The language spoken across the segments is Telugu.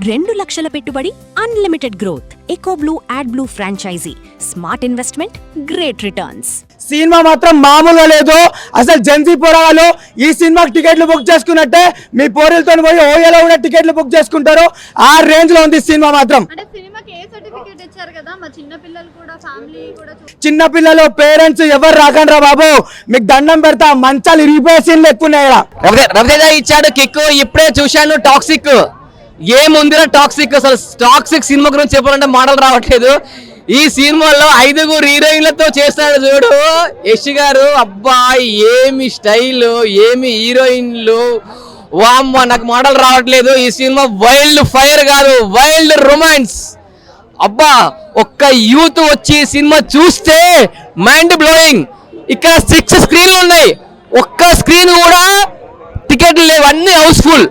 2 లక్షల పెట్టుబడి, unlimited growth. Eco blue ad blue franchisee. Smart investment, great returns. సినిమా మాత్రం మామూలుగా లేదు. అసలు జెన్సీ పోరాలు ఈ సినిమాకి టికెట్లు బుక్ చేసుకున్నట్టే మీ పోరీలతో పోయి ఓయోలో కూడా టికెట్లు బుక్ చేసుకుంటారు. ఆ రేంజ్ లో ఉంది సినిమా మాత్రం. చిన్న పిల్లలు పేరెంట్స్ ఎవరు రాకండ్రా బాబు, మీకు దండం పెడతా. మంచాలు ఇరిగిపోయే సీన్లు ఎక్కువ ఉన్నాయి. రవితేజ ఇచ్చాడు కిక్. ఇప్పుడే చూశాను టాక్సిక్. ఏముందిరా టాక్సిక్? అసలు టాక్సిక్ సినిమా గురించి చెప్పాలంటే మాటలు రావట్లేదు. ఈ సినిమాలో 5 హీరోయిన్లతో చేస్తాడు చూడు యష్ గారు. అబ్బాయి ఏమి స్టైల్, ఏమి హీరోయిన్లు, వామ్మ నాకు మాటలు రావట్లేదు. ఈ సినిమా వైల్డ్ ఫైర్ కాదు, వైల్డ్ రొమాన్స్. అబ్బా ఒక్క యూత్ వచ్చి సినిమా చూస్తే మైండ్ బ్లోయింగ్. ఇక్కడ 6 స్క్రీన్లు ఉన్నాయి, ఒక్క స్క్రీన్ కూడా టికెట్లు లేవు, అన్ని హౌస్ఫుల్.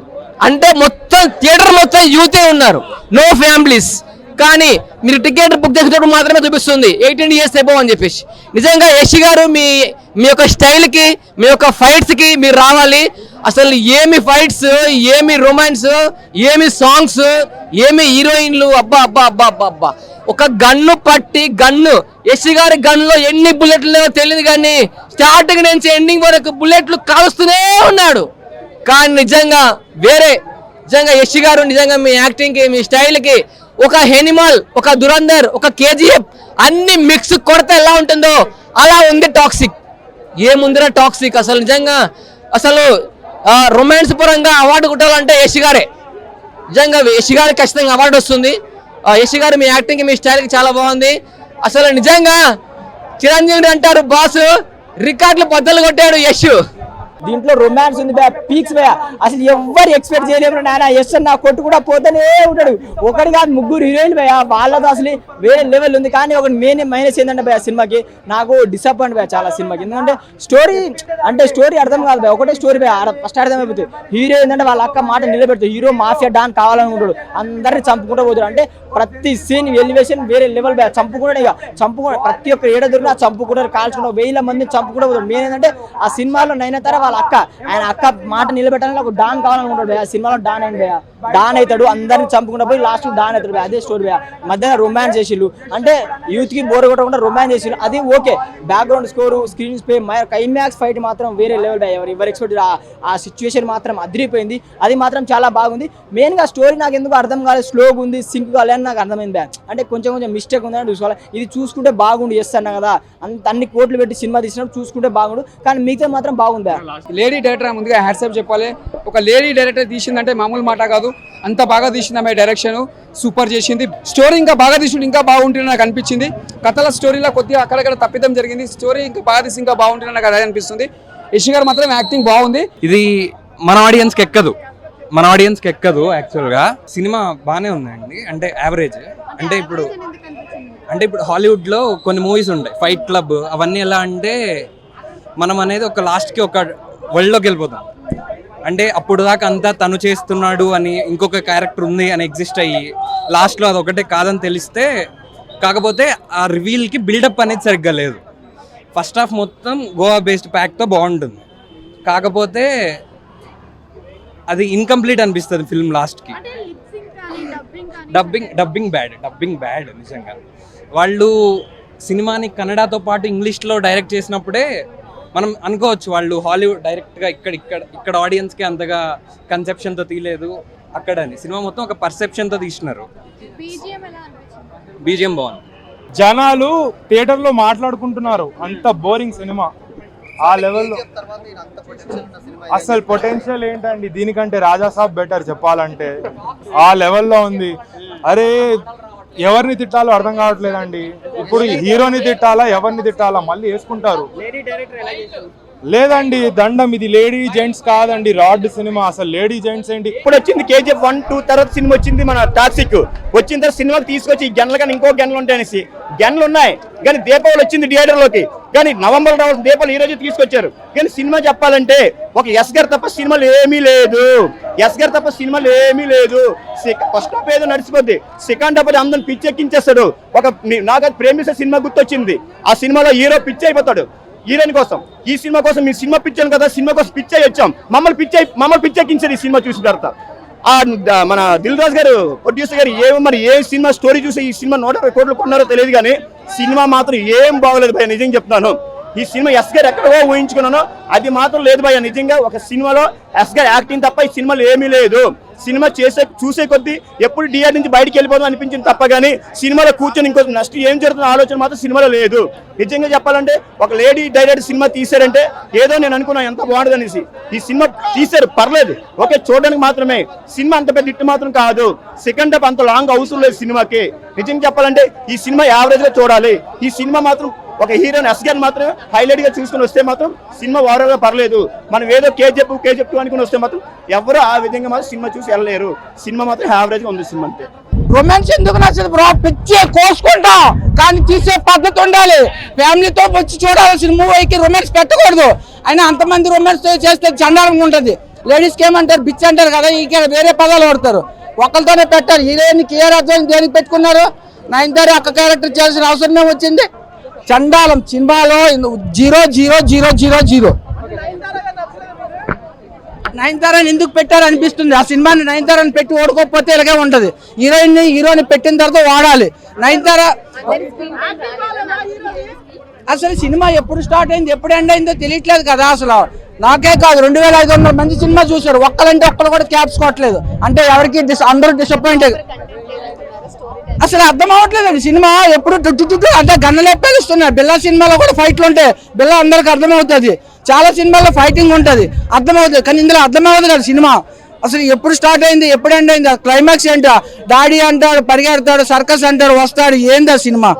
అంటే మొత్తం థియేటర్ మొత్తం యూతే ఉన్నారు, నో ఫ్యామిలీస్. కానీ మీరు టికెట్ బుక్ చేసేటప్పుడు మాత్రమే చూపిస్తుంది 18 years అబోవ్ అని చెప్పేసి. నిజంగా యష్ గారు మీ యొక్క స్టైల్కి, మీ యొక్క ఫైట్స్కి మీరు రావాలి. అసలు ఏమి ఫైట్స్, ఏమి రొమాన్స్, ఏమి సాంగ్స్, ఏమి హీరోయిన్లు. అబ్బా అబ్బా అబ్బా అబ్బా అబ్బా. ఒక గన్ను పట్టి యష్ గారి గన్లో ఎన్ని బుల్లెట్లు తెలియదు, కానీ స్టార్టింగ్ నుంచి ఎండింగ్ వరకు బుల్లెట్లు కాలుస్తూనే ఉన్నాడు. కానీ నిజంగా నిజంగా యష్ గారు నిజంగా మీ యాక్టింగ్కి, మీ స్టైల్కి ఒక ఎనిమల్, ఒక దురంధర్, ఒక కేజీఎఫ్ అన్ని మిక్స్ కొడితే ఎలా ఉంటుందో అలా ఉంది టాక్సిక్. ఏముందిరా టాక్సిక్? అసలు నిజంగా అసలు రొమాన్స్ పరంగా అవార్డు కొట్టాలంటే యష్ గారే. నిజంగా యష్ గారికి ఖచ్చితంగా అవార్డు వస్తుంది. యష్ గారు మీ యాక్టింగ్కి, మీ స్టైల్కి చాలా బాగుంది. అసలు నిజంగా చిరంజీవి అంటారు బాసు, రికార్డులు బద్దలు కొట్టాడు యష్. దీంట్లో రొమాన్స్ ఉంది భయ, పీక్స్ భయ. అసలు ఎవరు ఎక్స్పెక్ట్ చేయలేము నాయన. యష్ నా కొట్టు కూడా పోతూనే ఉంటాడు. ఒకటి కాదు 3 హీరోయిన్ భయ, వాళ్ళతో అసలు వేరే లెవెల్ ఉంది. కానీ ఒక మైనస్ ఏంటంటే భయ సినిమాకి నాకు డిసప్పాయింట్ భయ చాలా సినిమాకి. ఎందుకంటే స్టోరీ అర్థం కాదు భయ, ఒకటే స్టోరీ భయ. ఫస్ట్ అర్థమైపోతుంది. హీరో ఏంటంటే వాళ్ళ అక్క మాట నిలబెడుతుంది. హీరో మాఫియా డాన్ కావాలనుకుంటాడు, అందరినీ చంపుకుంటూ పోతాడు. అంటే ప్రతి సీన్ ఎలివేషన్ వేరే లెవెల్ భయ. చంపుకుంటాడు, ఇక ప్రతి ఒక్క ఏడాదిలో చంపుకుంటారు, కాల్చుకుంటారు, 1000 మందిని చంపుకుంటూ పోతాడు. మెయిన్ ఏంటంటే ఆ సినిమాలో నైనతార వాళ్ళ అక్క, ఆయన అక్క మాట నిలబెట్టాలని ఒక డాన్ కావాలనుకుంటాడు భయ. సినిమాలో డాన్ అయింది భయ, డాన్ అవుతాడు, అందరిని చంపుకుంటూ పోయి లాస్ట్ డాన్ అవుతాడు భయ. అదే స్టోరీ భయ. మధ్యన రొమాన్స్ చేసిళ్ళు, అంటే యూత్ కి బోర్ కొట్టకుండా రొమాన్స్ చేసిళ్ళు, అది okay. Background score, screenplay, climax fight మాత్రం వేరే లెవెల్ భయ. ఎవరు ఎక్స్పెక్ట్ ఆ సిచ్యువేషన్ మాత్రం అదిరిపోయింది. అది మాత్రం చాలా బాగుంది. మెయిన్ గా స్టోరీ నాకు ఎందుకు అర్థం కాలేదు, స్లోగా ఉంది, సింక్ కాలేదని నాకు అర్థమైంది భయ. అంటే కొంచెం మిస్టేక్ ఉందని చూసుకోవాలి. ఇది చూసుకుంటే బాగుండు చేస్తాను కదా, అన్ని కోట్లు పెట్టి సినిమా తీసినప్పుడు చూసుకుంటే బాగుండు. కానీ మిగతా మాత్రం బాగుంది భయ. లేడీ డైరెక్టర్ ముందుగా హ్యాట్సాప్ చెప్పాలి. ఒక లేడీ డైరెక్టర్ తీసిందంటే మామూలు మాట కాదు, అంత బాగా తీసింది ఆమె. డైరెక్షన్ సూపర్ చేసింది. స్టోరీ ఇంకా బాగా తీసిండు, ఇంకా బాగుంటుందని నాకు అనిపించింది. కథల స్టోరీలో కొద్దిగా అక్కడక్కడ తప్పిదం జరిగింది. స్టోరీ ఇంకా బాగా తీసి ఇంకా బాగుంటుందని నాకు అదే అనిపిస్తుంది. యష్ గారు మాత్రం యాక్టింగ్ బాగుంది. ఇది మన ఆడియన్స్కి ఎక్కదు యాక్చువల్గా. సినిమా బాగానే ఉందండి, అంటే యావరేజ్. అంటే ఇప్పుడు హాలీవుడ్లో కొన్ని మూవీస్ ఉంటాయి, ఫైట్ క్లబ్ అవన్నీ. ఎలా అంటే మనం అనేది ఒక లాస్ట్కి ఒక వరల్డ్లోకి వెళ్ళిపోతాం. అంటే అప్పుడు దాకా అంతా తను చేస్తున్నాడు అని, ఇంకొక క్యారెక్టర్ ఉంది అని ఎగ్జిస్ట్ అయ్యి లాస్ట్లో అది ఒకటే కాదని తెలిస్తే, కాకపోతే ఆ రివీల్కి బిల్డప్ అనేది సరిగ్గా లేదు. ఫస్ట్ హాఫ్ మొత్తం గోవా బేస్డ్ ప్యాక్తో బాగుంటుంది, కాకపోతే అది ఇన్కంప్లీట్ అనిపిస్తుంది ఫిల్మ్ లాస్ట్కి. డబ్బింగ్ బ్యాడ్ నిజంగా. వాళ్ళు సినిమాని కన్నడతో పాటు ఇంగ్లీష్లో డైరెక్ట్ చేసినప్పుడే మనం అనుకోవచ్చు వాళ్ళు హాలీవుడ్ డైరెక్ట్గా ఇక్కడ ఆడియన్స్కి అంతగా కన్సెప్షన్తో తీయలేదు అక్కడని. సినిమా మొత్తం ఒక పర్సెప్షన్తో తీసినారు. బీజిఎం బాగుంది. జనాలు థియేటర్లో మాట్లాడుకుంటున్నారు, అంత బోరింగ్ సినిమా. ఆ లెవెల్లో అసలు పొటెన్షియల్ ఏంటండి, దీనికంటే రాజాసాబ్ బెటర్ చెప్పాలంటే. ఆ లెవెల్లో ఉంది. అరే ఎవరిని తిట్టాలో అర్థం కావట్లేదండి. ఇప్పుడు హీరోని తిట్టాలా, ఎవరిని తిట్టాలా మళ్ళీ వేసుకుంటారు. లేదండి దండం, ఇది లేడీ జెంట్స్ కాదండి, రాడ్ సినిమా. అసలు లేడీ జెంట్స్ ఏంటి? ఇప్పుడు వచ్చింది KGF 1, 2 తర్వాత సినిమా వచ్చింది మన టాక్సిక్. వచ్చిన తర్వాత సినిమాకి తీసుకొచ్చి గెన్లు కానీ ఇంకో గెన్లు ఉంటాయనేసి గెన్లు ఉన్నాయి. కానీ దీపావళి వచ్చింది థియేటర్లోకి, కానీ నవంబర్ రావాల్సిన దీపావళి ఈ రోజు తీసుకొచ్చారు. కానీ సినిమా చెప్పాలంటే ఒక యష్ గారు తప్ప సినిమాలు ఏమీ లేదు. ఫస్ట్ హాఫ్ ఏదో నడిచిపోద్ది, సెకండ్ హాఫ్ అందరిని పిచ్చెక్కించేస్తాడు. నాకు ప్రేమిస్తే సినిమా గుర్తొచ్చింది. ఆ సినిమాలో హీరో పిచ్చి అయిపోతాడు హీరోయిన్ కోసం. ఈ సినిమా కోసం మీ సినిమా పిచ్చాను కదా, సినిమా కోసం పిచ్చి వచ్చాం, మమ్మల్ని పిచ్చెక్కించారు ఈ సినిమా చూసిన తర్వాత. మన దిల్ రాజు గారు ప్రొడ్యూసర్ గారు మరి ఏ సినిమా స్టోరీ చూసి ఈ సినిమా 120 కోట్లు కొన్నారో తెలియదు కానీ సినిమా మాత్రం ఏం బాగోలేదు భయ, నిజంగా చెప్తున్నాను. ఈ సినిమా ఎస్ గారు ఎక్కడో ఊహించుకున్నాను, అది మాత్రం లేదు భయ. నిజంగా ఒక సినిమాలో ఎస్ గారు యాక్టింగ్ తప్ప ఈ సినిమాలో ఏమీ లేదు. సినిమా చూసే కొద్దీ ఎప్పుడు డిఆర్ నుంచి బయటికి వెళ్ళిపోదాం అనిపించింది తప్ప కానీ సినిమాలో కూర్చొని ఇంకో నెక్స్ట్ ఏం జరుగుతున్న ఆలోచన మాత్రం సినిమాలో లేదు. నిజంగా చెప్పాలంటే ఒక లేడీ డైరెక్టర్ సినిమా తీశారంటే ఏదో నేను అనుకున్నాను ఎంత బాగుంటుంది అనేసి. ఈ సినిమా తీశారు పర్లేదు, ఓకే చూడడానికి మాత్రమే. సినిమా అంత పెద్ద హిట్ మాత్రం కాదు. సెకండ్ హాఫ్ అంత లాంగ్ అవసరం లేదు సినిమాకి. నిజంగా చెప్పాలంటే ఈ సినిమా యావరేజ్ గా చూడాలి. ఈ సినిమా మాత్రం ఒక హీరోని ఎస్ గారిని మాత్రం హైలైట్ గా చూసుకుని వస్తే మాత్రం సినిమా ఓవరాల్ గా పర్లేదు. మనం ఏదో కేజీఎఫ్ 2 అనుకుని వస్తే మాత్రం ఎవరు ఆ విధంగా మాత్రం సినిమా చూసి వెళ్ళలేరు. సినిమా మాత్రం యావరేజ్ గా ఉంది సినిమా అంతే. రొమాన్స్ ఎందుకు నచ్చదు బ్రో? పిచ్చే కోసుకుంటాం కానీ తీసే పద్ధతి ఉండాలి. ఫ్యామిలీతో వచ్చి చూడాల్సిన మూవీకి రొమాన్స్ పెట్టకూడదు. అయినా అంతమంది రొమాన్స్ చేస్తే చండాలంగా ఉంటుంది. లేడీస్కి ఏమంటారు, బిచ్ అంటారు కదా, ఈ వేరే పదాలు వాడతారు. ఒకరితోనే పెట్టారు. హీరోయిన్కి ఏ అర్థం దేనికి పెట్టుకున్నారు? 9 అక్క క్యారెక్టర్ చేయాల్సిన అవసరమే వచ్చింది. చండాలం సినిమాలో 0-0-0-0-0. నయనతారని ఎందుకు పెట్టారు అనిపిస్తుంది. ఆ సినిమాని నయనతారని పెట్టి ఓడుకోకపోతే ఇలాగే ఉంటది. హీరోని పెట్టిన తర్వాత వాడాలి. నయనతార అసలు సినిమా ఎప్పుడు స్టార్ట్ అయింది ఎప్పుడు ఎండ్ అయిందో తెలియట్లేదు కదా. అసలు నాకే కాదు 2500 మంది సినిమా చూసారు, ఒక్కరు కూడా క్యాప్స్ కొట్టలేదు. అంటే ఎవరికి అందరూ డిసప్పాయింట్. అసలు అర్థం అవ్వట్లేదండి సినిమా. ఎప్పుడు అంటే గన్నలే పేలుస్తున్నారు. బిల్లా సినిమాలో కూడా ఫైట్లు ఉంటాయి. బిల్లా అందరికి అర్థమవుతుంది. చాలా సినిమాల్లో ఫైటింగ్ ఉంటుంది, అర్థమవుతుంది. కానీ ఇందులో అర్థమవుతుంది కదా సినిమా. అసలు ఎప్పుడు స్టార్ట్ అయింది ఎప్పుడు ఎండ్ అయింది? క్లైమాక్స్ ఏంటో డాడీ అంటాడు, పరిగెడతాడు, సర్కస్ అంటాడు, వస్తాడు. ఏందా సినిమా?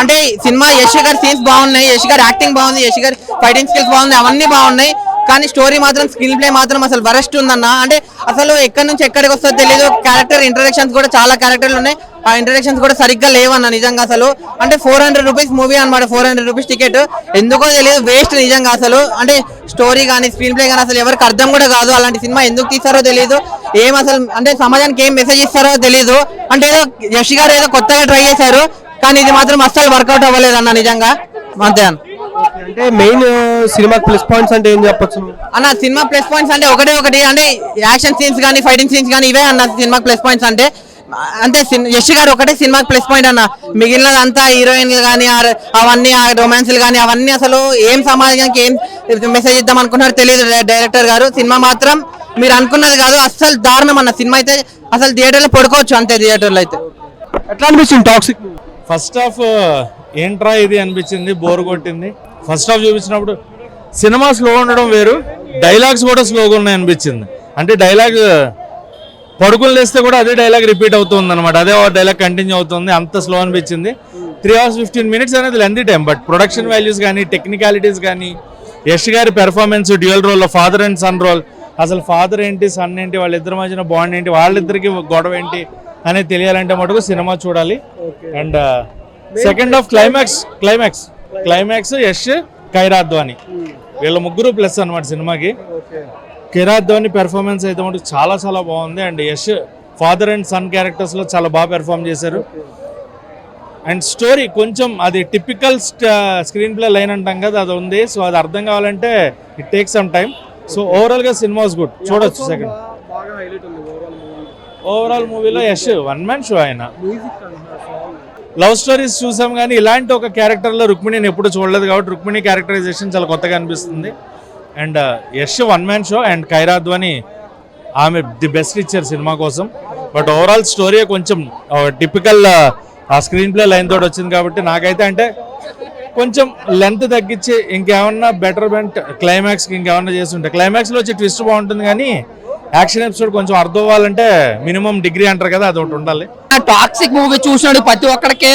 అంటే సినిమా యశ్ గారి సీన్స్ బాగున్నాయి, యశ్ గారి యాక్టింగ్ బాగుంది, యశ్ గారి ఫైటింగ్ స్కిల్స్ బాగుంది, అవన్నీ బాగున్నాయి. కానీ స్టోరీ మాత్రం స్క్రీన్ ప్లే మాత్రం అసలు వరస్ట్ ఉందన్న. అంటే అసలు ఎక్కడి నుంచి ఎక్కడికి వస్తుందో తెలియదు. క్యారెక్టర్ ఇంట్రడక్షన్స్ కూడా చాలా క్యారెక్టర్లు ఉన్నాయి, ఆ ఇంట్రడక్షన్స్ కూడా సరిగ్గా లేవన్న నిజంగా. అసలు అంటే 400 రూపీస్ మూవీ అనమాట, 400 రూపీస్ టికెట్ ఎందుకో తెలియదు, వేస్ట్ నిజంగా. అసలు అంటే స్టోరీ కానీ స్క్రీన్ ప్లే కానీ అసలు ఎవరికి అర్థం కూడా కాదు. అలాంటి సినిమా ఎందుకు తీస్తారో తెలియదు, ఏం అసలు అంటే సమాజానికి ఏం మెసేజ్ ఇస్తారో తెలియదు. అంటే ఏదో యశ్ గారు ఏదో కొత్తగా ట్రై చేశారు, కానీ ఇది మాత్రం అస్సలు వర్కౌట్ అవ్వలేదు అన్న నిజంగా. అంతే అంటే మెయిన్ సినిమా ప్లస్ పాయింట్స్ అంటే ఏం చెప్పొచ్చు అన్న? సినిమా ప్లస్ పాయింట్స్ అంటే ఒకటి అంటే యాక్షన్ సీన్స్ కానీ ఫైటింగ్ సీన్స్ కానీ ఇవే అన్న సినిమా ప్లస్ పాయింట్స్ అంటే. అంటే యశ్ గారు ఒకటే సినిమా ప్లస్ పాయింట్ అన్న. మిగిలినదంతా హీరోయిన్లు కానీ అవన్నీ రొమాన్స్లు కానీ అవన్నీ అసలు ఏం సమాజానికి ఏం మెసేజ్ ఇద్దాం అనుకున్నారో తెలియదు డైరెక్టర్ గారు. సినిమా మాత్రం మీరు అనుకున్నది కాదు, అస్సలు దారుణం అన్న. సినిమా అయితే అసలు థియేటర్లో పడుకోవచ్చు అంతే. థియేటర్లో అయితే ఎట్లా అనిపిస్తుంది టాక్సిక్? ఫస్ట్ హాఫ్ ఏంట్రా ఇది అనిపించింది, బోర్ కొట్టింది. ఫస్ట్ హాఫ్ చూపించినప్పుడు సినిమా స్లో ఉండడం వేరు, డైలాగ్స్ కూడా స్లోగా ఉన్నాయి అనిపించింది. అంటే డైలాగ్ పడుకుని లేస్తే కూడా అదే డైలాగ్ రిపీట్ అవుతుంది అనమాట, అదే డైలాగ్ కంటిన్యూ అవుతుంది, అంత స్లో అనిపించింది. 3 hours 15 minutes అనేది lengthy time. But production values కానీ టెక్నికాలిటీస్ కానీ యశ్ గారి performance, dual role, father and son role, అసలు ఫాదర్ ఏంటి సన్ ఏంటి, వాళ్ళిద్దరి మధ్యన బాండ్ ఏంటి, వాళ్ళిద్దరికి గొడవ ఏంటి అనేది తెలియాలంటే మటుకు సినిమా చూడాలి. And second half climax Yash, Kiara Advani వీళ్ళ ముగ్గురు ప్లస్ అనమాట సినిమాకి. కైరా అద్వానీ పెర్ఫార్మెన్స్ అయితే మటుకు చాలా చాలా బాగుంది. And Yash father and son క్యారెక్టర్స్లో చాలా బాగా పెర్ఫార్మ్ చేశారు. అండ్ స్టోరీ కొంచెం అది టిపికల్ స్క్రీన్ ప్లే లైన్ అంటాం కదా, అది ఉంది. సో అది అర్థం కావాలంటే it take some time. So ఓవరాల్గా సినిమా వాజ్ గుడ్, చూడొచ్చు. సెకండ్ ఓవరాల్ మూవీలో యశ్ వన్ మ్యాన్ షో. ఆయన లవ్ స్టోరీస్ చూసాం కానీ ఇలాంటి ఒక క్యారెక్టర్లో రుక్మిణిని ఎప్పుడు చూడలేదు కాబట్టి రుక్మిణి క్యారెక్టరైజేషన్ చాలా కొత్తగా అనిపిస్తుంది. And Yash one man show and Kiara Advani ఆమె ది బెస్ట్ ఇచ్చారు సినిమా కోసం. బట్ ఓవరాల్ స్టోరీ కొంచెం టిపికల్ ఆ స్క్రీన్ ప్లే లైన్ తోటి వచ్చింది కాబట్టి నాకైతే అంటే కొంచెం లెంత్ తగ్గించి ఇంకేమన్నా బెటర్మెంట్ క్లైమాక్స్కి ఇంకేమన్నా చేస్తుంటే, క్లైమాక్స్లో వచ్చి ట్విస్ట్ బాగుంటుంది కానీ యాక్షన్ ఎపిసోడ్ కొంచెం అర్థం అవ్వాలంటే మినిమం డిగ్రీ అంటారు కదా, అది ఒకటి ఉండాలి. టాక్సిక్ మూవీ చూసినాడు ప్రతి ఒక్కడికే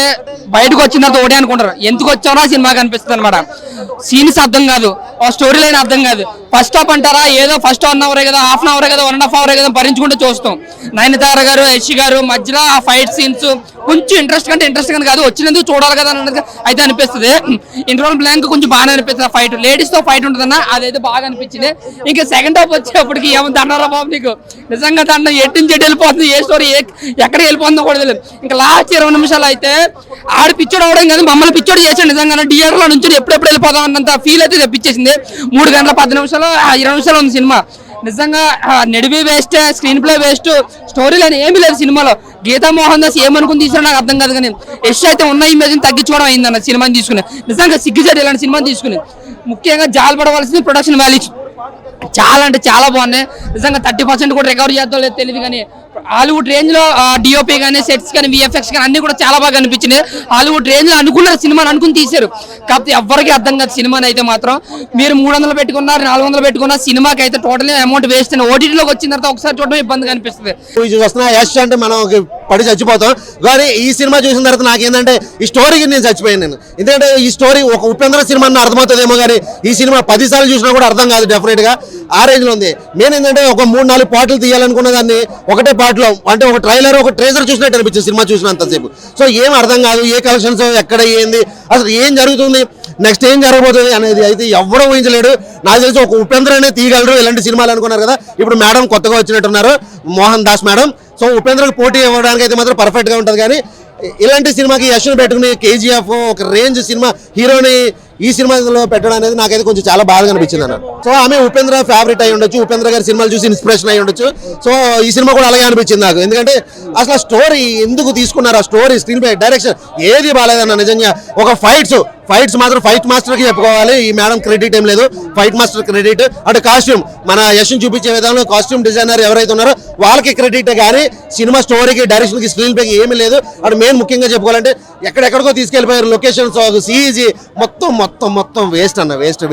బయటకు వచ్చిన తర్వాత ఒకటే అనుకుంటారు, ఎందుకు వచ్చారో ఆ సినిమా కనిపిస్తుంది అనమాట. సీన్స్ అర్థం కాదు, ఆ స్టోరీ లైన్ అర్థం కాదు. ఫస్ట్ హాఫ్ అంటారా ఏదో ఫస్ట్ 1 hour కదా, హాఫ్ అన్ అవర్ కదా, 1.5 hour కదా భరించుకుంటూ చూస్తాం. నయనతార గారు, యశ్ గారు మధ్యలో ఆ ఫైట్ సీన్స్ కొంచెం ఇంట్రెస్ట్ కానీ కాదు, వచ్చినందుకు చూడాలి కదా అన్నది అయితే అనిపిస్తుంది. ఇంటర్వల్ బ్లాంక్ కొంచెం బాగానే అనిపిస్తుంది. ఫైట్ లేడీస్ తో ఫైట్ ఉంటుందన్న, అదైతే బాగా అనిపించింది. ఇంకా సెకండ్ హాఫ్ వచ్చేప్పటికి ఏమన్నా దండారా బాబు నీకు, నిజంగా దండ ఎటు నుంచి ఎటు వెళ్ళిపోతుంది, ఏ స్టోరీ ఎక్కడికి వెళ్ళిపోతుందో కూడా తెలియదు. ఇంకా లాస్ట్ 20 నిమిషాలు అయితే ఆడు పిచ్చోడు అవడం కాదు, మమ్మల్ని పిచ్చోడు చేసాడు నిజంగా. థియేటర్ లో నుంచి ఎప్పుడెప్పుడు వెళ్ళిపోదాం అన్నంత ఫీల్ అయితే తెప్పించేసింది. 3 గంటల 10 నిమిషాలు 20 నిమిషాలు ఉంది సినిమా. నిజంగా నెడివి waste, screenplay waste, story line ఏమీ లేదు సినిమాలో. గీతా మోహన్ దాస్ ఏమనుకుని తీసారో నాకు అర్థం కాదు, కానీ యశ్ అయితే ఉన్న ఇమేజ్ తగ్గించుకోవడం అయిందన్న సినిమాని తీసుకుని. నిజంగా సిగ్గుచేటు ఇలాంటి సినిమాని తీసుకుని. ముఖ్యంగా జాలపడవలసింది ప్రొడక్షన్ వాల్యూస్ చాలా అంటే చాలా బాగున్నాయి. నిజంగా 30% కూడా రికవర్ చేద్దాం లేదు తెలియదు, కానీ హాలీవుడ్ రేంజ్ లో డిఓపి కానీ సెట్స్ కానీ విఎఫ్ఎక్స్ కానీ అన్ని కూడా చాలా బాగా అనిపించినాయి. హాలీవుడ్ రేంజ్ లో అనుకున్నారు సినిమాని, అనుకుని తీశారు. కాకపోతే ఎవరికి అర్థం కాదు సినిమాని అయితే మాత్రం. మీరు 300 పెట్టుకున్నారు, 400 పెట్టుకున్న సినిమాకి అయితే టోటల్ అమౌంట్ వేస్ట్. ఓటీటీలోకి వచ్చిన తర్వాత ఒకసారి చూడడం ఇబ్బందిగా అనిపిస్తుంది. చూస్తున్నా యశ్ అంటే మనం పడి చచ్చిపోతాం, కానీ ఈ సినిమా చూసిన తర్వాత నాకేంటంటే ఈ స్టోరీకి నేను చచ్చిపోయాను నేను. ఎందుకంటే ఈ స్టోరీ ఒక ఉపేంద్ర సినిమా అర్థమవుతుందేమో, కానీ ఈ సినిమా 10 సార్లు చూసినా కూడా అర్థం కాదు. డెఫినెట్ గా ఆ రేంజ్ లో ఉంది. నేను ఏంటంటే ఒక 3-4 పాటలు తీయాలనుకున్న దాన్ని ఒకటే పాటలో, అంటే ఒక ట్రైలర్ ఒక ట్రేజర్ చూసినట్టు అనిపించింది సినిమా చూసినంతసేపు. సో ఏం అర్థం కాదు, ఏ కలెక్షన్స్ ఎక్కడ ఏంది, అసలు ఏం జరుగుతుంది, నెక్స్ట్ ఏం జరగబోతుంది అనేది అయితే ఎవడో ఊహించలేడు. నాకు తెలిసి ఒక ఉపేంద్రనే తీయగలరు ఇలాంటి సినిమాలు అనుకున్నారు కదా. ఇప్పుడు మేడం కొత్తగా వచ్చినట్టున్నారు, మోహన్ దాస్ మేడం. సో ఉపేంద్రకి పోటీ ఇవ్వడానికి అయితే మాత్రం పర్ఫెక్ట్ గా ఉంటుంది. కానీ ఇలాంటి సినిమాకి యశ్ను పెట్టుకుని కేజీఎఫ్ ఒక రేంజ్ సినిమా హీరోని ఈ సినిమాలో పెట్టడం అనేది నాకైతే కొంచెం చాలా బాగా అనిపించింది అన్న. సో ఆమె ఉపేంద్ర ఫేవరెట్ అయి ఉండొచ్చు, ఉపేంద్ర గారి సినిమాలు చూసి ఇన్స్పిరేషన్ అయి ఉండొచ్చు. సో ఈ సినిమా కూడా అలాగే అనిపించింది నాకు. ఎందుకంటే అసలు స్టోరీ ఎందుకు తీసుకున్నారు, ఆ స్టోరీ, స్క్రీన్ ప్లే, డైరెక్షన్ ఏది బాగాలేదన్న. నిజంగా ఒక ఫైట్స్ మాత్రం ఫైట్ మాస్టర్ కి చెప్పుకోవాలి. ఈ మేడం క్రెడిట్ ఏం లేదు, ఫైట్ మాస్టర్ క్రెడిట్. అటు కాస్ట్యూమ్ మన యశ్ని చూపించే విధానంలో కాస్ట్యూమ్ డిజైనర్ ఎవరైతే ఉన్నారో వాళ్ళకి క్రెడిట్, కానీ సినిమా స్టోరీకి, డైరెక్షన్ కి, స్క్రీన్ ప్లేకి ఏమీ లేదు. అటు మెయిన్ ముఖ్యంగా చెప్పుకోవాలంటే ఎక్కడెక్కడికో తీసుకెళ్లిపోయారు లొకేషన్స్, సిఈజీ మొత్తం వేస్ట్ అన్న, వేస్ట్.